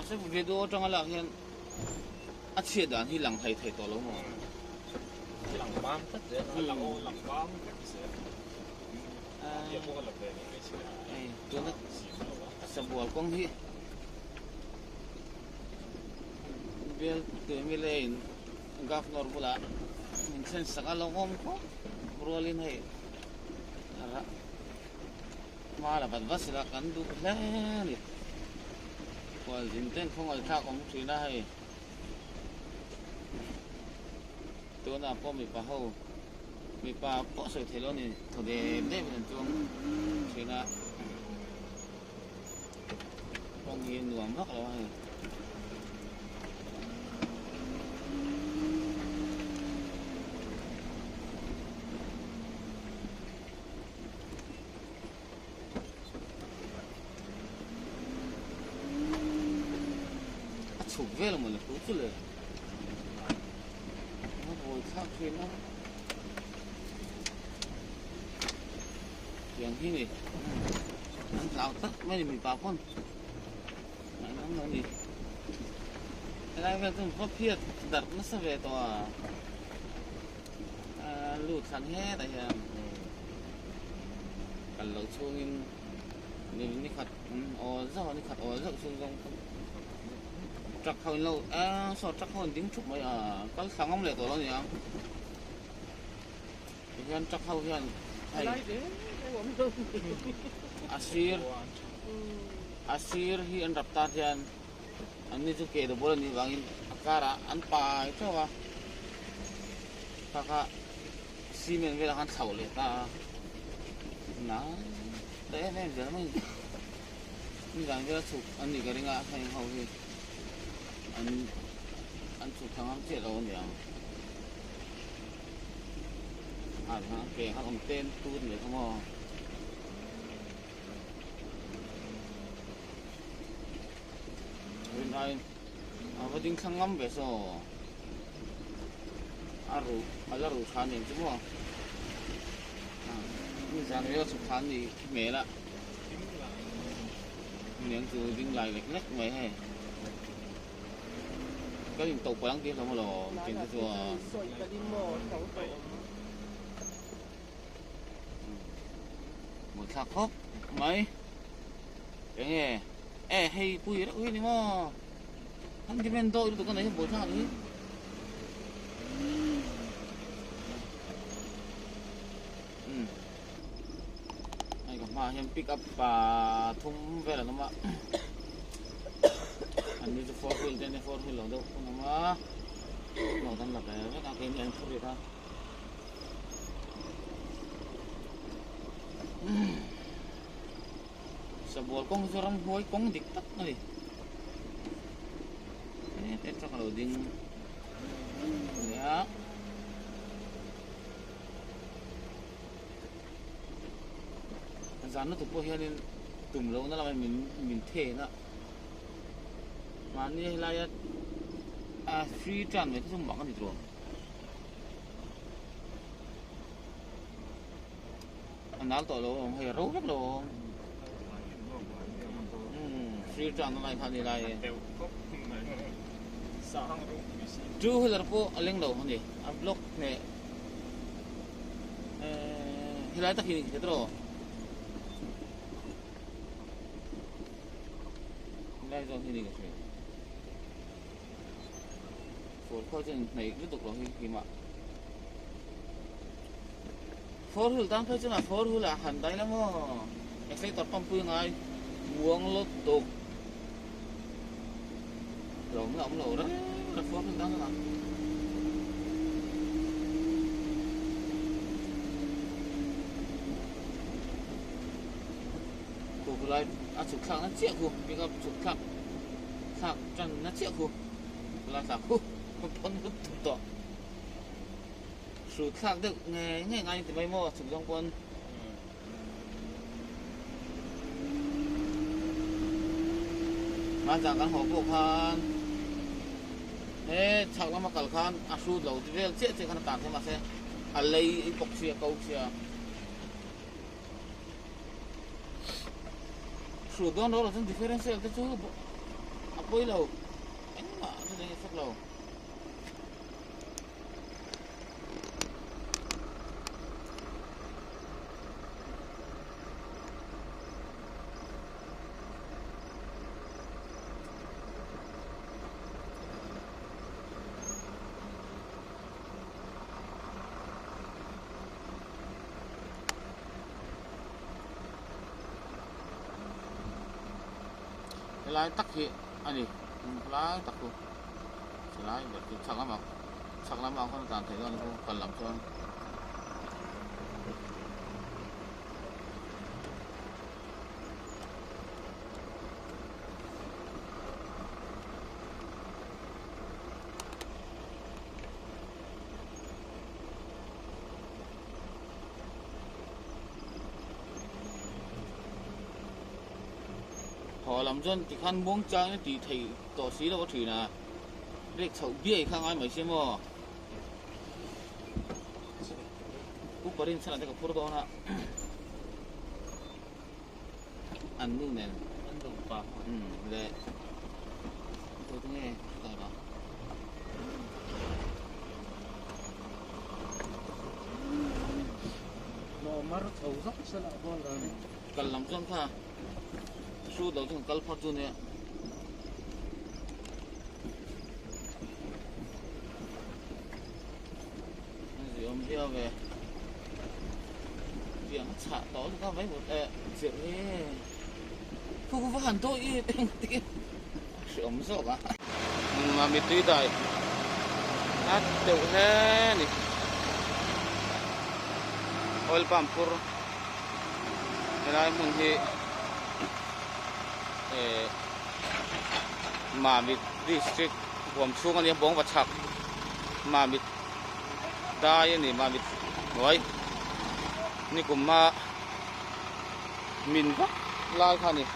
masa video trong là hiện ắt chia đàn hi lằng thầy thầy to lắm mà lằng bám tất đấy lằng ô lằng bám cái gì giờ mua cái lập về cái gì ấy tôi nó sập bùa con hi biar tu milih governor pula sen sekali ngom ko berolin hai malah pas silakan tu lah ni kalau jinten không ada thak om thủy na hai tu na po mi pa ho mi pa po soi thelo ni thode de ben chung thủy na phong yên nuông bắc lo hai chụp về là một lần tốt rồi, nó hồi khác phim nó, chuyện gì này, ăn tháo tất mấy mình bảo con, nó gì, cái này về tôi phát hiện đặt nó sẽ về tòa, lụt khăn hết tại hiện, cả lẩu chuông nên khát, khát rau chuông không trắc hơi lâu so trắc hơn tiếng chục mấy có sáng ông lệ tổ nó gì không thì anh trắc hơi anh hay asir hi anh daftar jan anh itu kayak ada bola nih bangin akara anh pa itu apa kakak simen bilang kan sahul ya ta nah deh jangan main ini jangan kita sup anh đi cái này ngã hay hậu thì anh chụp thằng chết rồi nhỉ thằng kẻ hắn còn tên tu để không mò bên đây có tiếng khang ngâm về so aru khan này chứ không như rằng nếu chụp khan thì mẹละmiếng từ tiếng lại lệch lách mấy hay có những tàu quán kia không là trên cái chùa một thạc hốc mấy cái nghe hay bùi đó uy đi mà hắn cái bên tôi tụi con này bốn thằng ấy này còn mà em pick up và thùng về là nó mà anh đi cho 4 wheel trên 4 wheel đâu đâu không mà nó đang là cái anh không biết ha sebuah kong seorang boy kong diktat nih ini tetap loading ya dàn nó tụt po hiện tụm lâu nó là mình thể nó mà như là free tràn với cái sông bạc cái gì rồi anh nói tội luôn hay rốt rất luôn free tràn nó lại thành gì lại chú hay là po lên đầu không gì block này hay là tất nhiên thế rồi đây rồi thì đi cái chuyện phổ thôi trên này tiếp tục rồi khi mà phổ hữu tăng thôi chứ là phổ hữu là hẳn đấy lắm mà cái xe tọt pump phương ai buông lốt tục rồi nó ổng lộ đó nó phổ hữu tăng là cuộc lại chụp khang nó chịu cuộc vì gặp chụp khang chân nó chịu cuộc là sao cuộc con hút to sụt khang được nghe ngay từ bây mô chụp trong quân mà chẳng cần hộp bộ khan ê chắc lắm mà cẩn khan sụt lâu thì về chết thì khăn tàn thế mà sẽ lấy bọc xìa câu xìa sụt đó là những differential itu bôi lâu anh mà nó đây phút lâu lái tắc hiện anh đi lái tắc luôn lái để chắc lắm mà không cảm thấy con còn làm cho họ làm dân thì khăn buông trang thì thầy tỏ xí là có thủy là để sầu bia khang ai mấy xem mà cũng có đến sao là cái photo đó nè ăn luôn nè ăn đủ pa để tôi nghe rồi đó nó mar thầu dốc sẽ lại con rồi cần làm dân ha số đầu tiên cần phát triển nè ông kia về tiếng xả đó thì có mấy một chuyện ấy không có hẳn tôi tiếng sự ấm sợ quá mà mình tuy tại hát tự thế này oil pump pur cái mình thì mà mình district gồm xuống anh em bóng và chặt mà mình đây này mà mình nóiนี่ผมมามินก็ลายค่ะนี่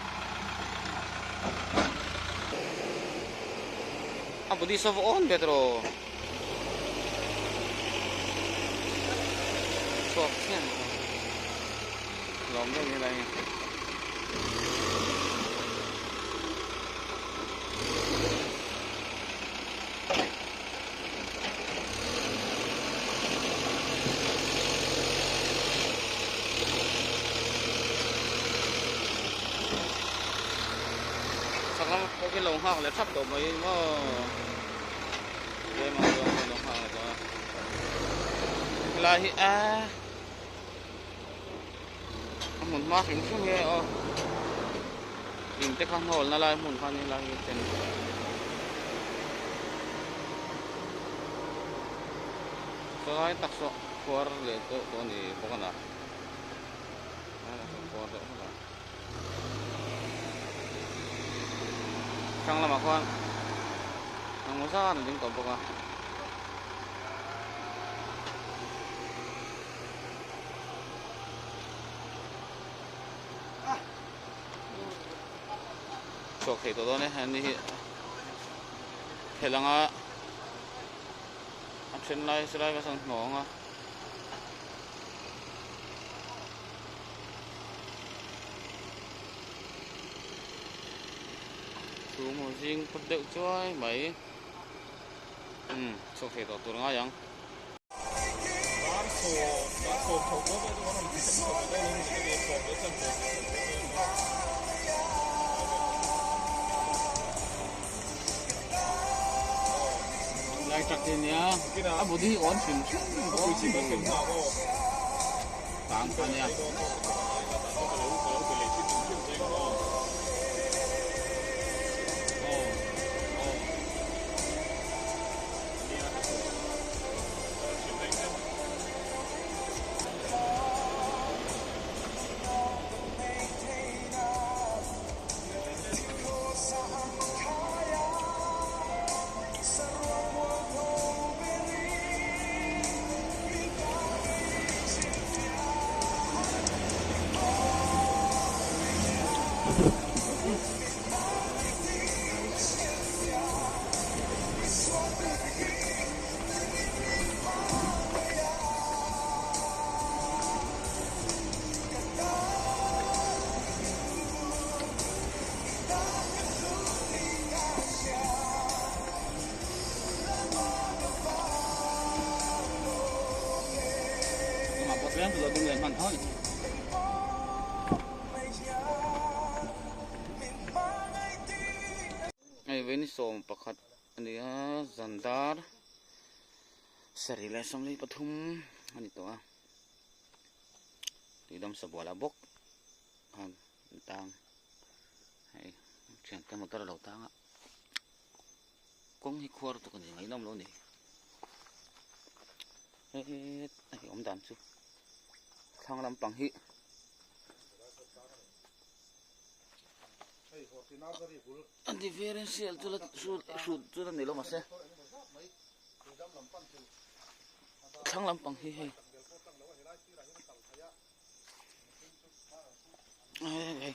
apa di soft on Petro soft nya lom đây này cái lồng hoa lại sắp đổ mấy mà đây mà lồng hoa rồi là một má hình xuống nghe hình cái con hồn là lại một con như là trên soalnya tak sok keluar itu di pokoknya keluar deh Kang lama kawan, nang musa kan jeng topok ah. Sok itu tuh nih, ini helang ah, absen lai selai pasang ngong ah. Chú một riêng vật liệu chơi mấy sau khi tao tuần ngay yang lại chặt tiền nhá bố đi ổn phim tạm thôi nha Ai veni som pakhat ania zandar sarila samlei pathum ani to a tidam sabwala bok han tang hai chen ta motor lo tang a kong hi khwar to kan ngai nam lo ni ai om dan chu thang lam pang hi an differential tu la su la nilo mase thang lam pang hi hei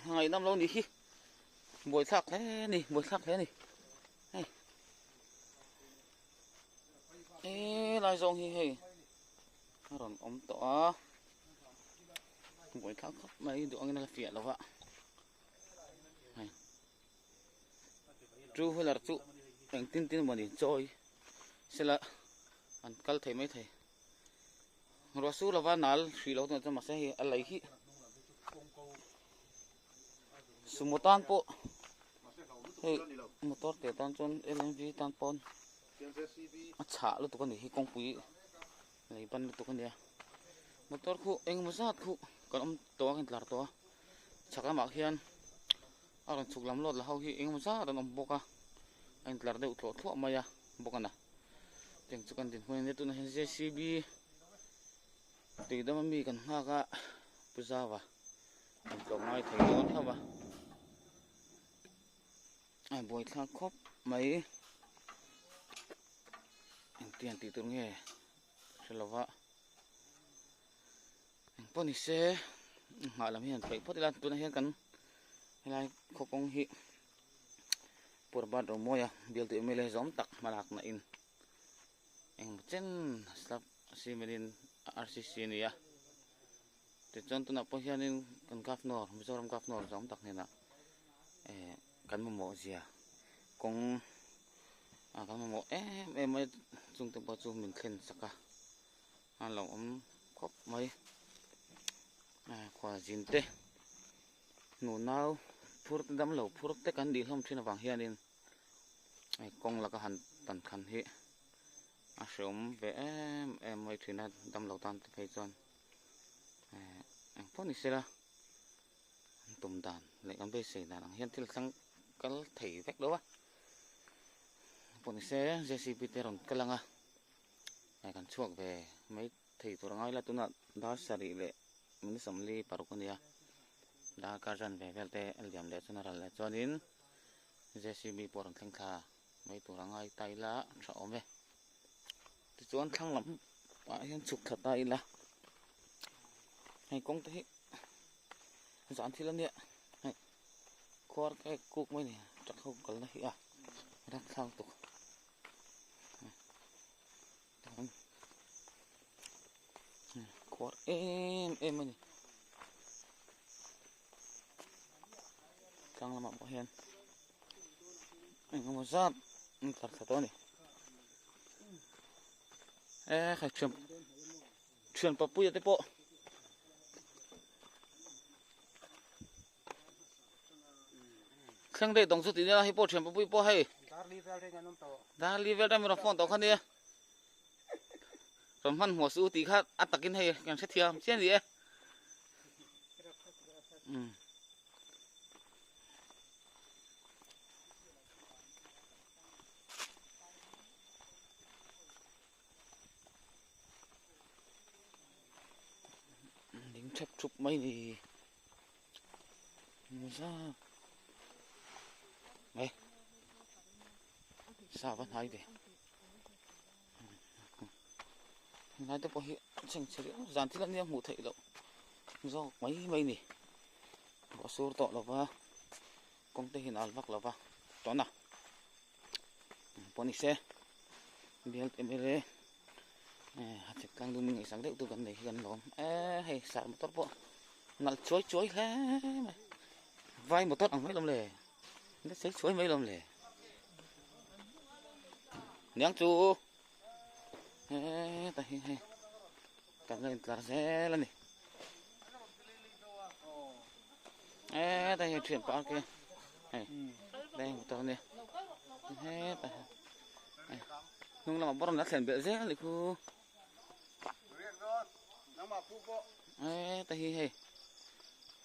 ngai nam lo ni hi bồi thác thế nè bồi thác thế nè ê lai rong hi hei rồi ông tỏ bồi thác mấy đứa anh là phiền đâu ạ chú hay là chú anh tin tin mà đi chơi sẽ là anh cắt thấy mấy thầy rồi số là van nál xì lâu rồi mà sẽ anh lấy hi sumutan po hey motor te tan chon LMV tan pon acha lo to kan hi kong pui nei ban lo to kan dia motor khu eng ma sat khu kan om to kan tlar to chaka ma khian aron chuk lam lot la hau hi eng ma sa ran om boka an tlar de utho tho ma ya bokana teng chu kan din hoi ne tu na JCB ti da mi kan ha ka puzawa to ngai thai don ha ba ai bồi thang khop mấy tiền tỷ tưởng nghe sẽ là vợ bọn này sẽ họ làm hiện phải phát lan tôi hiện cần hay khóc công hi por bad rồi mua ya biểu tự mình lấy giống tắc mà lạc na in anh trên slab simerin RCC này ya thì chọn tôi nạp bao nhiêu nên cần cáp nor bây giờ làm cáp nor giống tắc này nè kan mo gì à con kan mo em mới dùng từ bao nhiêu mình khen sắc à lòng khóc mấy khoa zin te nụ nào phur đâm lẩu phur te kan đi không trên vàng hiền nên con là cái hành tần khăn hi sớm về em mới trên đâm lẩu tan phải chọn anh phun đi xem là tụm đàn lại còn bây giờ là hiện thì sang cái thầy vách đó bọn xe JCB teron cái lăng này còn chuộc về mấy thầy tôi nói là tôi nói đó sari lệ mình sống li paru con dia đã cả dân về về te liam lệ cho nó là cho đến JCB bọn thanh kha mấy tôi nói tay lá sợ về thì chọn thăng lắm hiện chụp thật tay là hay công thế dán thì lên địa khoar cái cục mấy này chắc không có lấy à rắc sang tục khoar em mấy này càng làm bảo hiền anh không có giáp thật thật to này khai chuyển papu ya tepo sang đây tổng số tiền là hipo chuyển papu hipo hay đã level đây mình phone tàu khăn đi rồi hắnหัวสู้ตีkhác ăn tắc kinh hay càng xét thiam chuyện gì lính chập chụp mấy thì ra đây sao vẫn hay vậy nói tôi có hiện chẳng chỉ dàn thiết lập ngủ thầy đâu do mấy này có số tọ là va công ty hiện al vắc là va đó nào xe biel emere hạt chè căng đun mình sáng đấy tôi gần đây gần lắm hay sạc một tốt bộ ngặt chối thế vai một tốt ở mấy lồng lề nó thấy chối mấy lồng lề nhang chú ta hay cảm ơn cả xe lên này đây chuyển bao kia đây một tàu này hết nung là bắt đầu nó chuyển bể rẽ lại khu tahi hey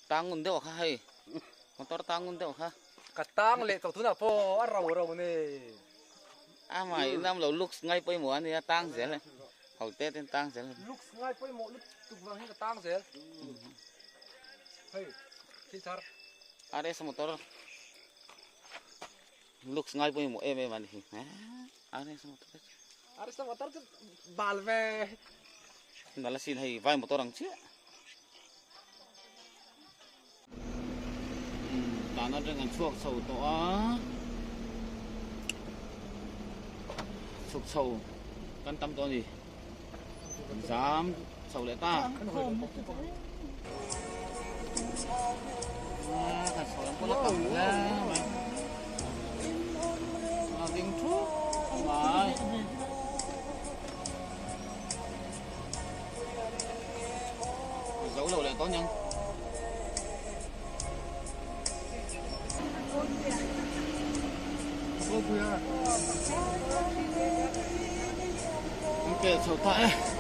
tang ngun deu kha hey motor tang ngun deu kha katang le to thuna po arau rau ne mai nam lo lux ngay poi mo ani tang rẽ lại hậu tết tên tang rẽ lại lux ngai poi mo lux tuk wang hi katang zel hey silsar ada motor lux ngay poi mo em ani ada motor are sa motor ke balve nala sin hay vai motor ang chia tanah dengan chuak sâu to chuak sâu kan tam to gì dám sâu lại ta thật sâu lắm có lắc cầm ra mà tiếng thuốc mà dấu đầu lại có nhân ok sâu tay